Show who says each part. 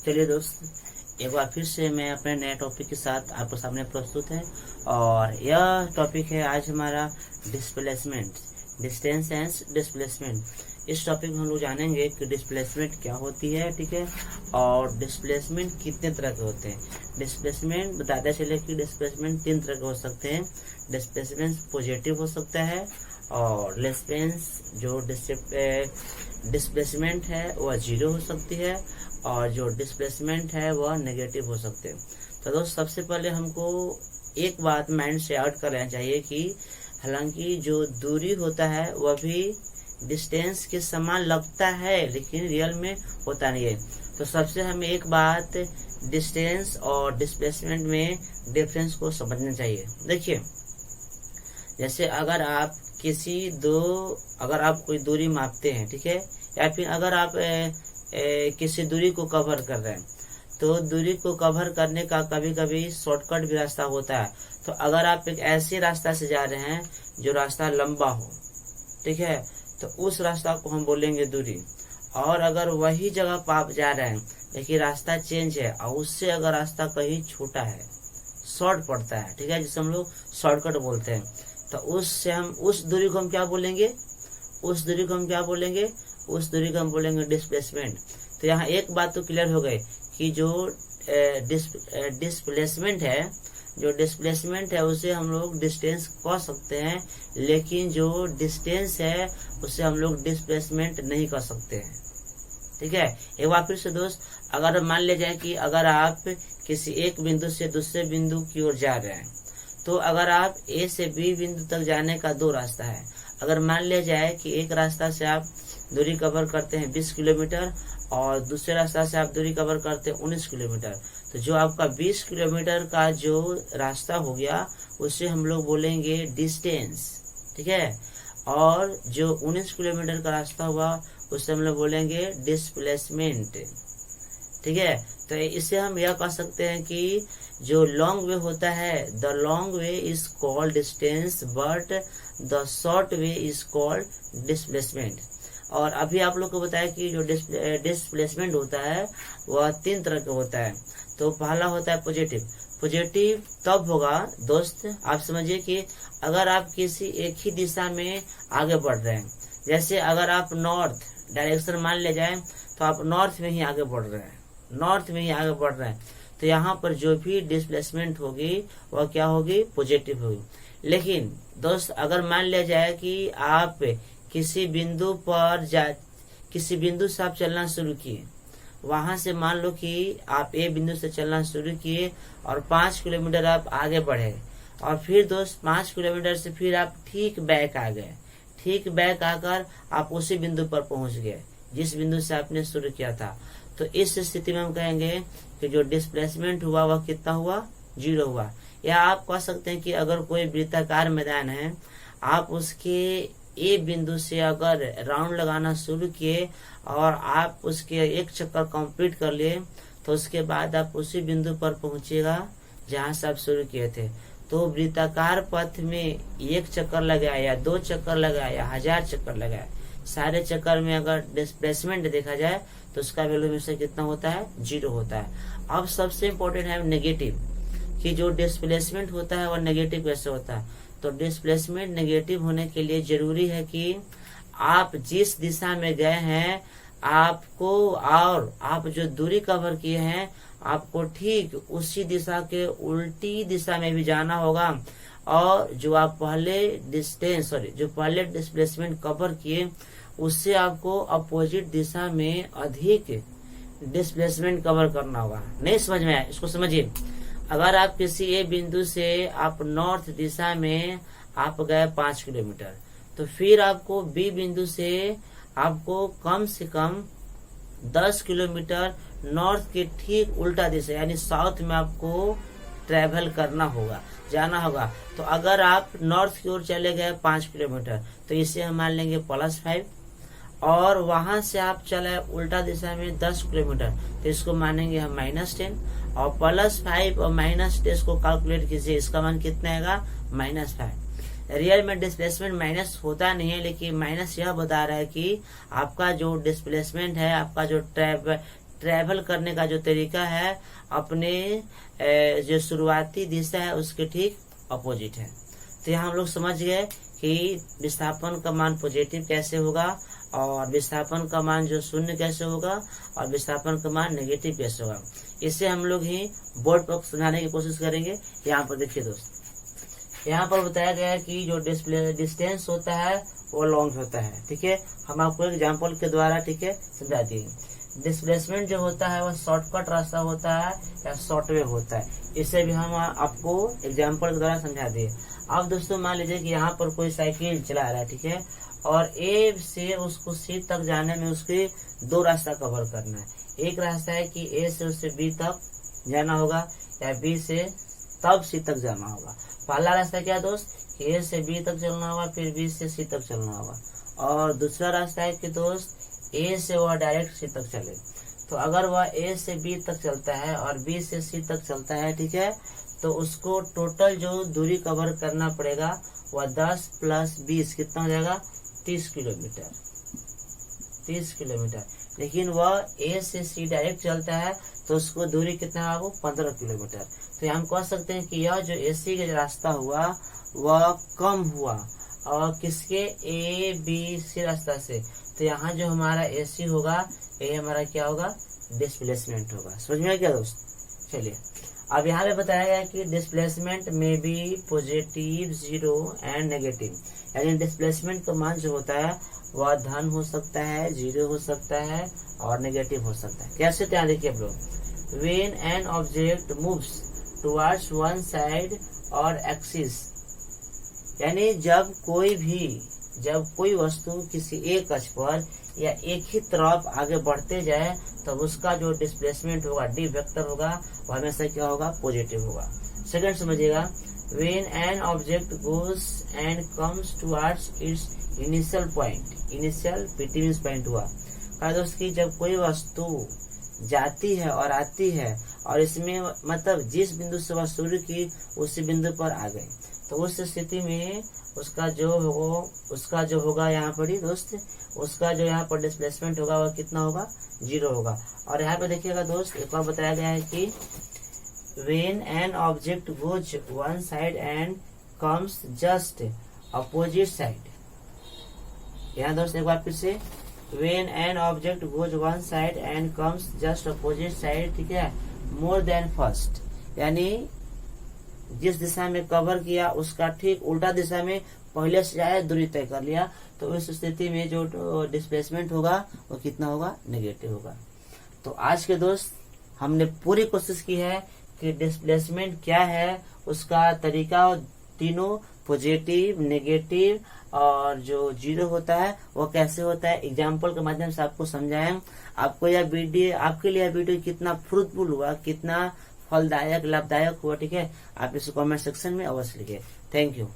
Speaker 1: चलिए दोस्त, एक बार फिर से मैं अपने नए टॉपिक के साथ आपके सामने प्रस्तुत है। और यह टॉपिक है आज हमारा डिस्प्लेसमेंट, डिस्टेंस एंड डिस्प्लेसमेंट। इस टॉपिक में हम लोग जानेंगे कि डिस्प्लेसमेंट क्या होती है, ठीक है, और डिस्प्लेसमेंट कितने तरह के होते हैं। डिस्प्लेसमेंट बताते चले कि डिस्प्लेसमेंट 3 तरह के हो सकते हैं। डिस्प्लेसमेंट पॉजिटिव हो सकता है और डिस्प्लेस जो डिस्प्लेसमेंट है वह 0 हो सकती है और जो डिस्प्लेसमेंट है वह नेगेटिव हो सकते हैं। तो दोस्त, सबसे पहले हमको एक बात माइंड से आउट कर लेना चाहिए कि हालांकि जो दूरी होता है वह भी डिस्टेंस के समान लगता है लेकिन रियल में होता नहीं है। तो सबसे हमें एक बात डिस्टेंस और डिस्प्लेसमेंट में डिफरेंस को समझना चाहिए। देखिए, जैसे अगर आप अगर आप कोई दूरी मापते हैं, ठीक है, या फिर अगर आप किसी दूरी को कवर कर रहे हैं, तो दूरी को कवर करने का कभी कभी शॉर्टकट भी रास्ता होता है। तो अगर आप एक ऐसे रास्ता से जा रहे हैं जो रास्ता लंबा हो, ठीक है, तो उस रास्ता को हम बोलेंगे दूरी। और अगर वही जगह पर आप जा रहे हैं लेकिन रास्ता चेंज है और उससे अगर रास्ता कहीं छोटा है, शॉर्ट पड़ता है, ठीक है, जिसे हम लोग शॉर्टकट बोलते हैं, तो उससे हम उस दूरी को हम क्या बोलेंगे? उस दूरी को हम बोलेंगे डिस्प्लेसमेंट। तो यहाँ एक बात तो क्लियर हो गई कि जो डिस्प्लेसमेंट है उसे हम लोग डिस्टेंस कह सकते हैं, लेकिन जो डिस्टेंस है उसे हम लोग डिस्प्लेसमेंट नहीं कर सकते हैं, ठीक है। एक बार फिर से दोस्त, अगर मान लिया जाए कि अगर आप किसी एक बिंदु से दूसरे बिंदु की ओर जा रहे हैं, तो अगर आप ए से बी बिंदु तक जाने का 2 रास्ता है। अगर मान लिया जाए कि एक रास्ता से आप दूरी कवर करते हैं 20 किलोमीटर और दूसरे रास्ता से आप दूरी कवर करते हैं 19 किलोमीटर, तो जो आपका 20 किलोमीटर का जो रास्ता हो गया उसे हम लोग बोलेंगे डिस्टेंस, ठीक है, और जो 19 किलोमीटर का रास्ता हुआ उसे हम लोग बोलेंगे डिस्प्लेसमेंट, ठीक है। तो इससे हम यह कह सकते हैं कि जो लॉन्ग वे होता है, the long way is called distance but the short way is called displacement. और अभी आप लोग को बताया कि जो डिस्प्लेसमेंट होता है वह 3 तरह का होता है। तो पहला होता है पॉजिटिव तब होगा दोस्त, आप समझिए कि अगर आप किसी एक ही दिशा में आगे बढ़ रहे हैं, जैसे अगर आप नॉर्थ डायरेक्शन मान ले जाए तो आप नॉर्थ में ही आगे बढ़ रहे हैं, तो यहाँ पर जो भी डिस्प्लेसमेंट होगी वह क्या होगी? पॉजिटिव होगी। लेकिन दोस्त, अगर मान लिया जाए कि आप किसी बिंदु से आप चलना शुरू किए, वहां से मान लो कि आप ए बिंदु से चलना शुरू किए और 5 किलोमीटर आप आगे बढ़े, और फिर दोस्त 5 किलोमीटर से फिर आप ठीक बैक आ गए, ठीक बैक आकर आप उसी बिंदु पर पहुंच गए जिस बिंदु से आपने शुरू किया था। तो इस स्थिति में हम कहेंगे कि जो डिस्प्लेसमेंट हुआ वह कितना हुआ? 0 हुआ। या आप कह सकते हैं कि अगर कोई वृत्ताकार मैदान है, आप उसके ए बिंदु से अगर राउंड लगाना शुरू किए और आप उसके एक चक्कर कंप्लीट कर लिए, तो उसके बाद आप उसी बिंदु पर पहुंचेगा जहां से आप शुरू किए थे। तो वृत्ताकार पथ में 1 चक्कर लगाया या 2 चक्कर लगाया या 1000 चक्कर लगाया, सारे चक्कर में अगर डिस्प्लेसमेंट देखा जाए तो उसका वैल्यू हमेशा कितना होता है? 0 होता है। अब सबसे इम्पोर्टेंट है नेगेटिव, कि जो डिस्प्लेसमेंट होता है वह नेगेटिव कैसे होता है। तो डिस्प्लेसमेंट नेगेटिव होने के लिए जरूरी है कि आप जिस दिशा में गए हैं आपको, और आप जो दूरी कवर किए हैं आपको ठीक उसी दिशा के उल्टी दिशा में भी जाना होगा, और जो आप पहले डिस्प्लेसमेंट कवर किए उससे आपको अपोजिट दिशा में अधिक डिस्प्लेसमेंट कवर करना होगा। नहीं समझ में आया? इसको समझिए। अगर आप किसी ए बिंदु से आप नॉर्थ दिशा में आप गए 5 किलोमीटर, तो फिर आपको बी बिंदु से आपको कम से कम 10 किलोमीटर नॉर्थ के ठीक उल्टा दिशा यानी साउथ में आपको ट्रेवल करना होगा, जाना होगा। तो अगर आप नॉर्थ की ओर चले गए 5 किलोमीटर, तो इसे हम मान लेंगे +5, और वहां से आप चले उल्टा दिशा में 10 किलोमीटर, तो इसको मानेंगे हम -10, और +5 और -10 को कैलकुलेट कीजिए, इसका मान कितना आएगा? -5। रियल में डिस्प्लेसमेंट माइनस होता नहीं है, लेकिन माइनस यह बता रहा है कि आपका जो डिस्प्लेसमेंट है, आपका जो ट्रेवल करने का जो तरीका है अपने जो शुरुआती दिशा है उसके ठीक अपोजिट है। तो यहाँ हम लोग समझ गए कि विस्थापन का मान पॉजिटिव कैसे होगा और विस्थापन का मान जो शून्य कैसे होगा और विस्थापन का मान नेगेटिव कैसे होगा। इसे हम लोग ही बोर्ड पर समझाने की कोशिश करेंगे। यहाँ पर देखिए दोस्त, यहाँ पर बताया गया है कि जो डिस्टेंस होता है वो लॉन्ग होता है। ठीक है, हम आपको एग्जाम्पल के द्वारा ठीक है समझा दिए। डिस्प्लेसमेंट जो होता है वो शॉर्टकट रास्ता होता है या शॉर्ट वे होता है, इसे भी हम आपको एग्जाम्पल के द्वारा समझा दिए। अब दोस्तों मान लीजिए कि यहाँ पर कोई साइकिल चला रहा है, ठीक है, और ए से उसको सी तक जाने में उसके दो रास्ता कवर करना है। एक रास्ता है कि ए से उससे बी तक जाना होगा या बी से तब सी तक जाना होगा। पहला रास्ता क्या दोस्त, कि ए से बी तक चलना होगा, फिर बी से सी तक चलना होगा। और दूसरा रास्ता है कि दोस्त ए से वह डायरेक्ट सी तक चले। तो अगर वह ए से बी तक चलता है और बी से सी तक चलता है, ठीक है, तो उसको टोटल जो दूरी कवर करना पड़ेगा वह 10 + 20 कितना हो जाएगा, 30 किलोमीटर। 30 किलोमीटर। लेकिन वह ए से सी डायरेक्ट चलता है तो उसको दूरी कितना होगा, 15 किलोमीटर। तो हम कह सकते हैं कि यह जो एसी का रास्ता हुआ वह कम हुआ और किसके, ए बी सी रास्ता से। तो यहाँ जो हमारा एसी होगा ये हमारा क्या होगा, डिस्प्लेसमेंट होगा। समझ में क्या दोस्त। चलिए अब यहाँ पे बताया गया कि डिस्प्लेसमेंट में बी पॉजिटिव, 0 एंड नेगेटिव। यानी डिस्प्लेसमेंट का मान जो होता है वह धन हो सकता है, 0 हो सकता है और नेगेटिव हो सकता है। कैसे, ध्यान देखिए आप लोग। When an object moves towards one side और एक्सिस, यानी जब कोई वस्तु किसी एक अक्ष पर या एक ही तरफ आगे बढ़ते जाए तब उसका जो डिस्प्लेसमेंट होगा, डी वेक्टर होगा, वह हमेशा क्या होगा, पॉजिटिव होगा। सेकंड समझिएगा, when an object goes and comes towards it's initial point, initial PT means point हुआ। कहा दोस्त कि जब कोई वस्तु जाती है और आती है और इसमें मतलब जिस बिंदु से वह शुरू की उसी बिंदु पर आ गए, तो उस स्थिति में उसका जो होगा यहाँ पर ही दोस्त, उसका जो यहाँ पर डिस्प्लेसमेंट होगा वह कितना होगा, 0 होगा। और यहाँ पे देखिएगा दोस्त, एक और बताया गया है कि when an object goes one side and comes just opposite side. यहाँ दोस्त एक बार फिर से, when an object goes one side and comes just opposite side, ठीक है, मोर देन फर्स्ट, यानी जिस दिशा में कवर किया उसका ठीक उल्टा दिशा में पहले से जाए, दूरी तय कर लिया, तो उस स्थिति में जो डिस्प्लेसमेंट होगा वो कितना होगा, नेगेटिव होगा। तो आज के दोस्त हमने पूरी कोशिश की है कि डिस्प्लेसमेंट क्या है, उसका तरीका, तीनों पॉजिटिव, नेगेटिव और जो 0 होता है वो कैसे होता है, एग्जाम्पल के माध्यम से आपको समझाएं। आपको यह वीडियो, आपके लिए यह वीडियो कितना फ्रूटफुल हुआ, कितना फलदायक, लाभदायक हुआ, ठीक है, आप इसे कमेंट सेक्शन में अवश्य लिखिए। Thank you.